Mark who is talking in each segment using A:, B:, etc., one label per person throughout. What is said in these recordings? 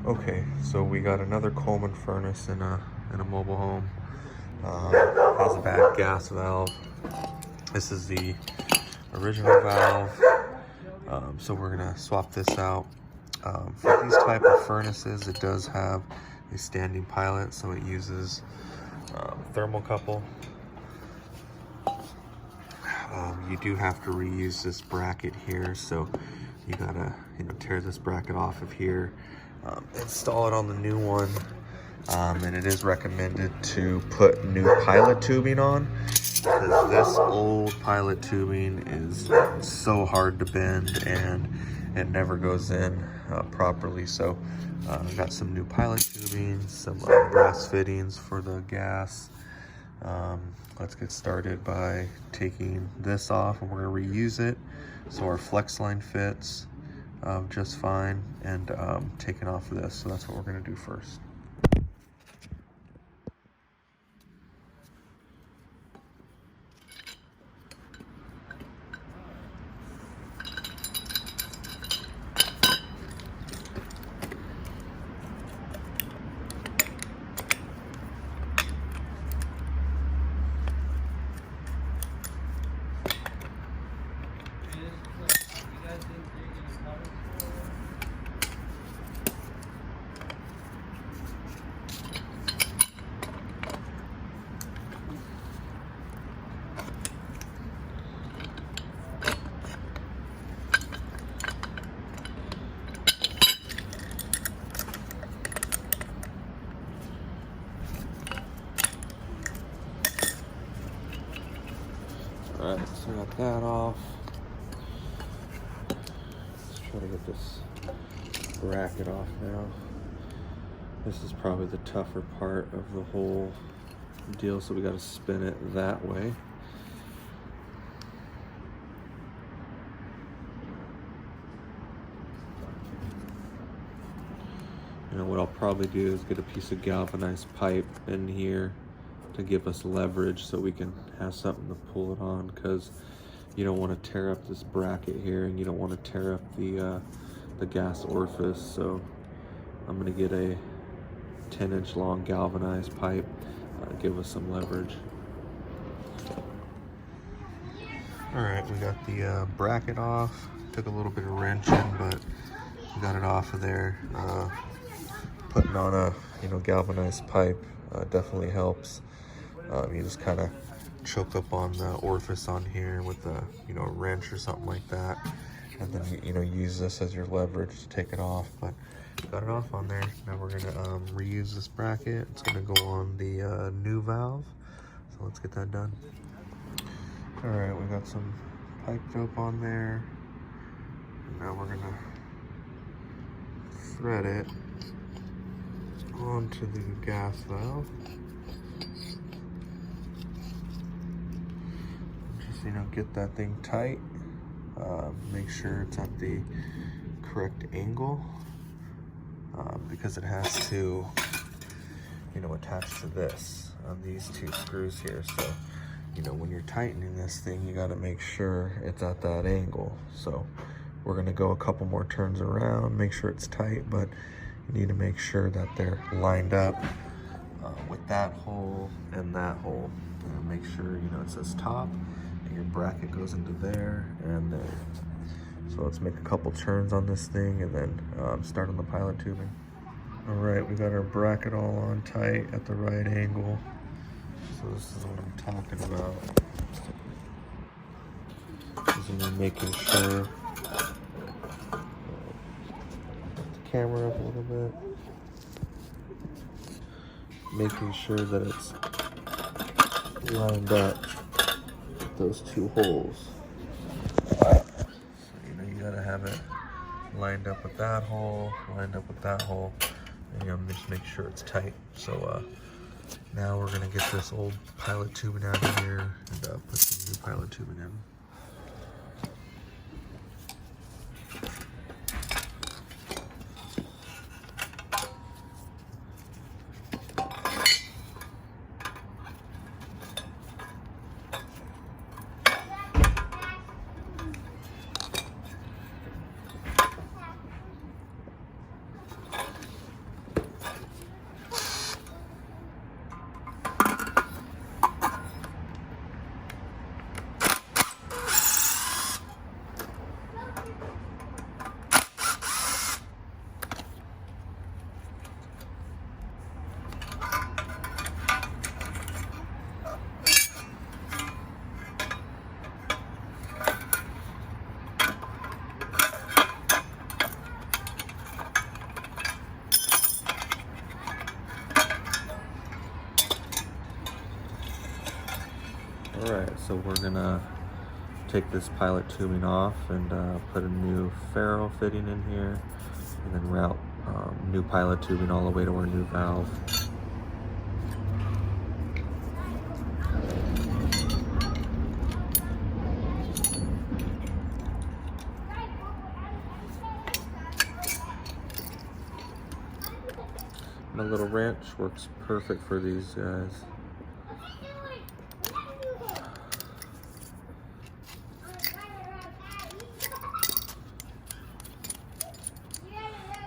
A: Okay, so we got another Coleman furnace in a mobile home. Has a bad gas valve. This is the original valve. So we're gonna swap this out. For these type of furnaces, it does have a standing pilot, so it uses thermocouple. You do have to reuse this bracket here, so you gotta tear this bracket off of here, install it on the new one, and it is recommended to put new pilot tubing on, because this old pilot tubing is so hard to bend and it never goes in properly. So I've got some new pilot tubing, some brass fittings for the gas. Let's get started by taking this off, and we're going to reuse it so our flex line fits just fine, and taking off this. So that's what we're going to do first. Alright, so I got that off. Let's try to get this bracket off now. This is probably the tougher part of the whole deal, so we got to spin it that way. What I'll probably do is get a piece of galvanized pipe in here to give us leverage so we can have something to pull it on, because you don't want to tear up this bracket here, and you don't want to tear up the gas orifice. So I'm going to get a 10-inch long galvanized pipe, give us some leverage. All right, we got the bracket off. Took a little bit of wrenching, but we got it off of there. Putting on a galvanized pipe definitely helps. You just kind of choke up on the orifice on here with a wrench or something like that, and then use this as your leverage to take it off. But got it off on there. Now we're gonna reuse this bracket. It's gonna go on the new valve. So let's get that done. All right, we got some pipe dope on there. Now we're gonna thread it onto the gas valve. Just get that thing tight. Make sure it's at the correct angle, because it has to attach to this on these two screws here. So when you're tightening this thing, you got to make sure it's at that angle. So we're going to go a couple more turns around, make sure it's tight, but you need to make sure that they're lined up with that hole and that hole. Make sure it says top, and your bracket goes into there and there. So let's make a couple turns on this thing, and then start on the pilot tubing. All right, we got our bracket all on tight at the right angle. So this is what I'm talking about. This is making sure. Camera up a little bit, making sure that it's lined up with those two holes. So you gotta have it lined up with that hole, lined up with that hole, and just make sure it's tight. So now we're gonna get this old pilot tubing out of here and put some new pilot tubing in. so we're gonna take this pilot tubing off and put a new ferrule fitting in here, and then route new pilot tubing all the way to our new valve. My little wrench works perfect for these guys.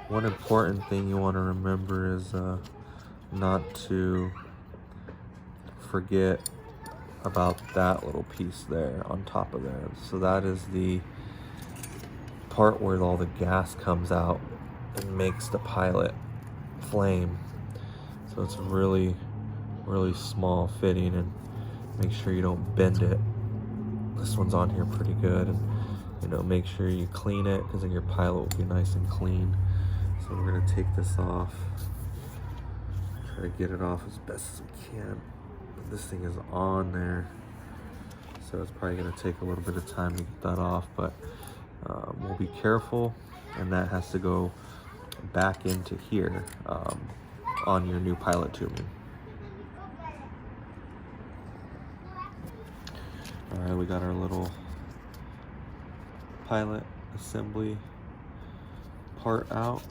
A: One important thing you want to remember is not to forget about that little piece there on top of there. So that is the part where all the gas comes out and makes the pilot flame. So it's really, really small fitting, and make sure you don't bend it. This one's on here pretty good, and you know, make sure you clean it, because then your pilot will be nice and clean. So we're gonna take this off, try to get it off as best as we can. But this thing is on there, so it's probably gonna take a little bit of time to get that off, but we'll be careful, and that has to go back into here on your new pilot tubing. All right, we got our little pilot assembly part out.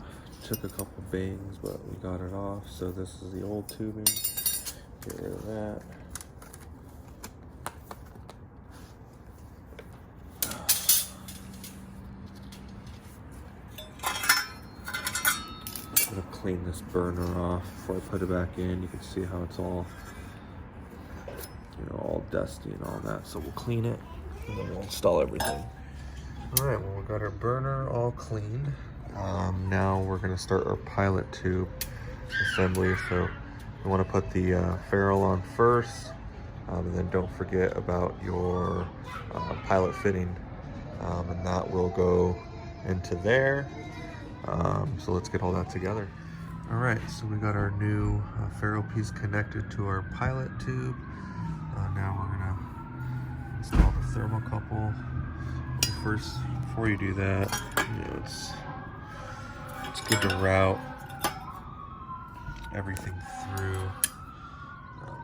A: Took a couple bangs, but we got it off. So this is the old tubing. Get rid of that. I'm gonna clean this burner off before I put it back in. You can see how it's all, you know, all dusty and all that. So we'll clean it, and then we'll install everything. All right, well, we got our burner all cleaned. Now we're gonna start our pilot tube assembly. So we wanna put the ferrule on first, and then don't forget about your pilot fitting, and that will go into there. So let's get all that together. All right, so we got our new ferrule piece connected to our pilot tube. Now we're gonna install the thermocouple. First, before you do that, you know, it's good to route everything through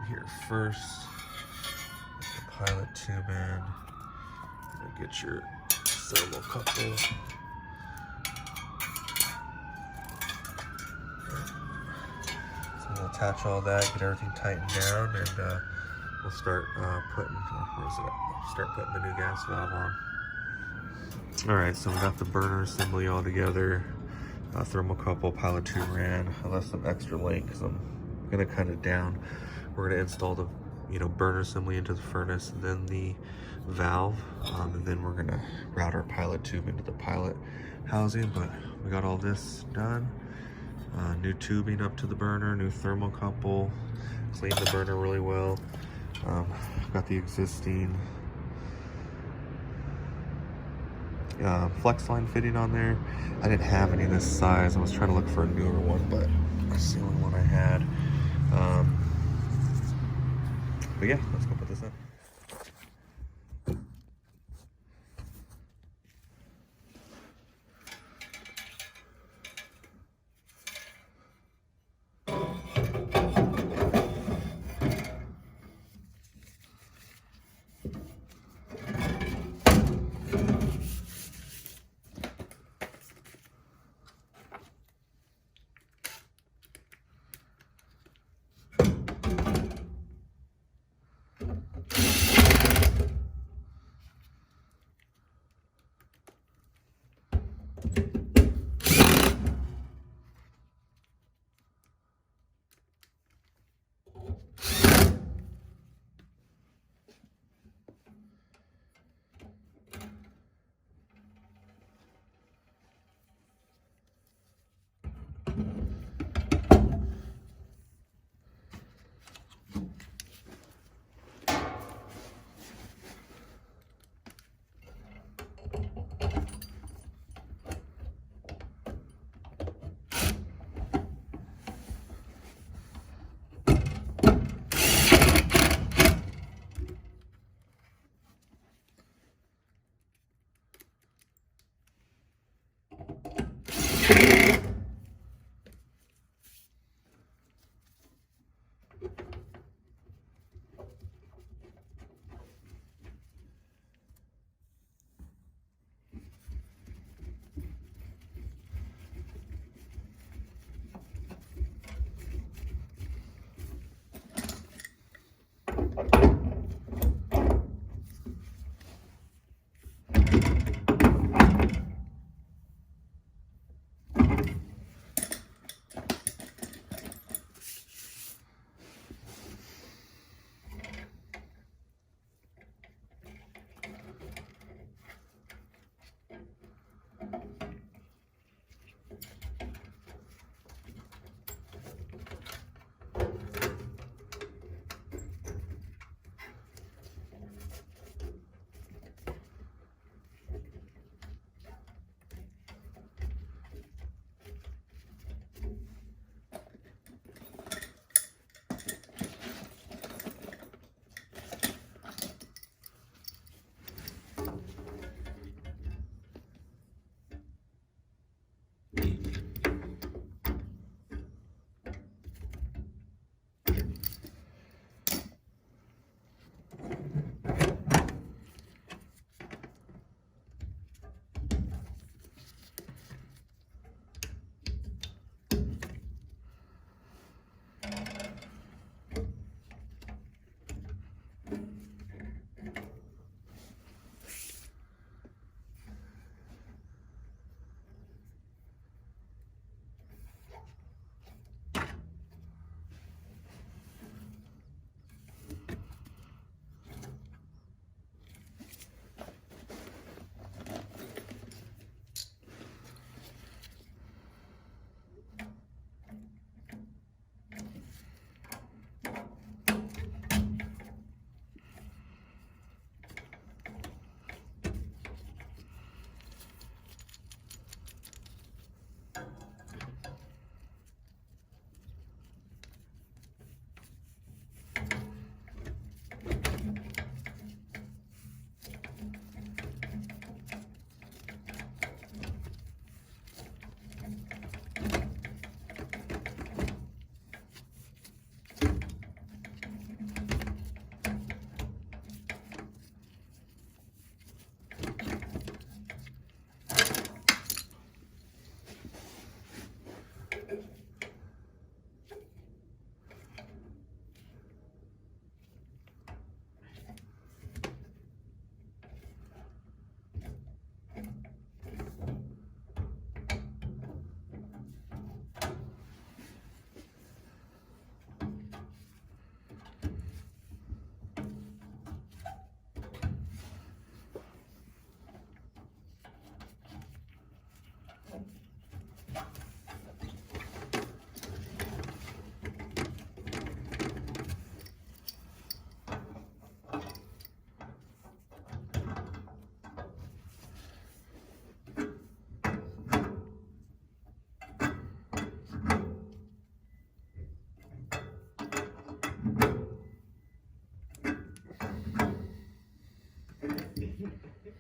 A: here first. Get the pilot tube in, and get your thermocouple. So we'll attach all that, get everything tightened down, and we'll start putting the new gas valve on. All right, so we got the burner assembly all together. Thermocouple, pilot tube ran. I left some extra length because I'm gonna cut it down. We're gonna install the burner assembly into the furnace, and then the valve, and then we're gonna route our pilot tube into the pilot housing. But we got all this done. New tubing up to the burner, new thermocouple, cleaned the burner really well. Got the existing flex line fitting on there. I didn't have any this size. I was trying to look for a newer one, but that's the only one I had. But yeah, let's go put this in.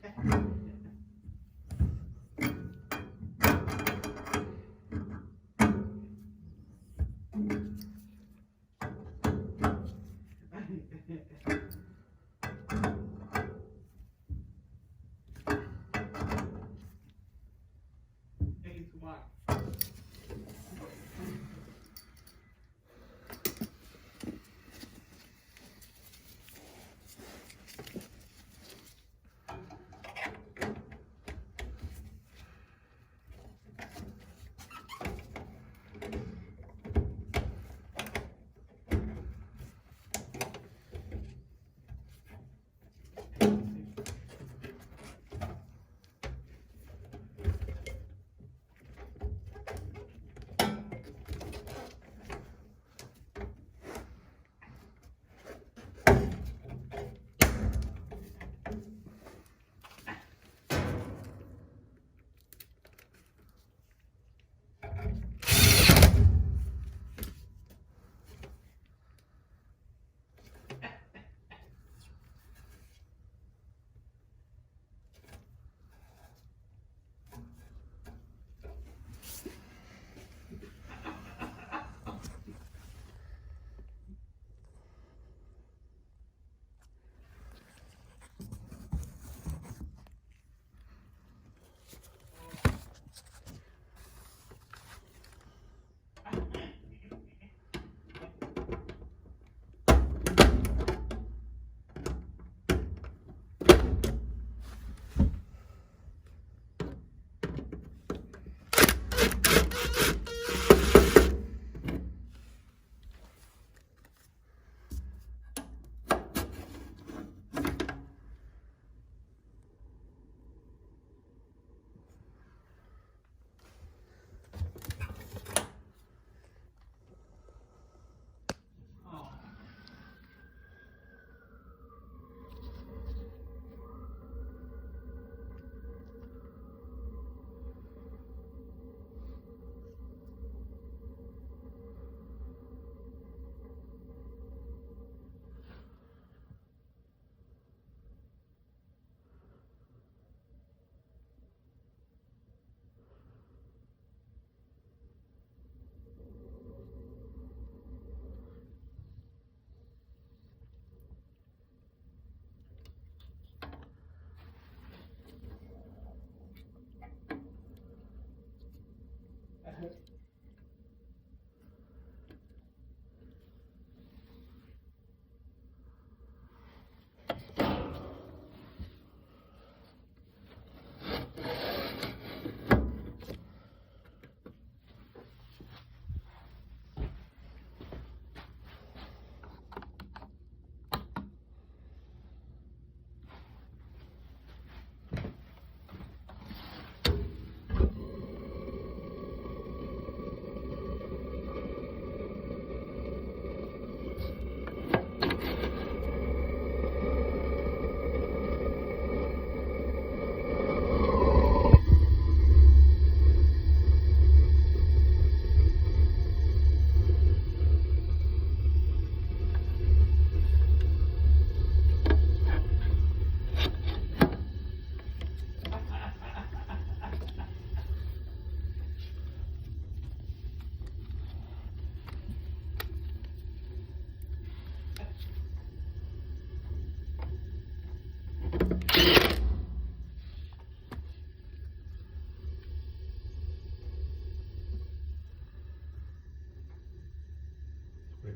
A: Wait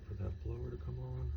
A: for that blower to come on.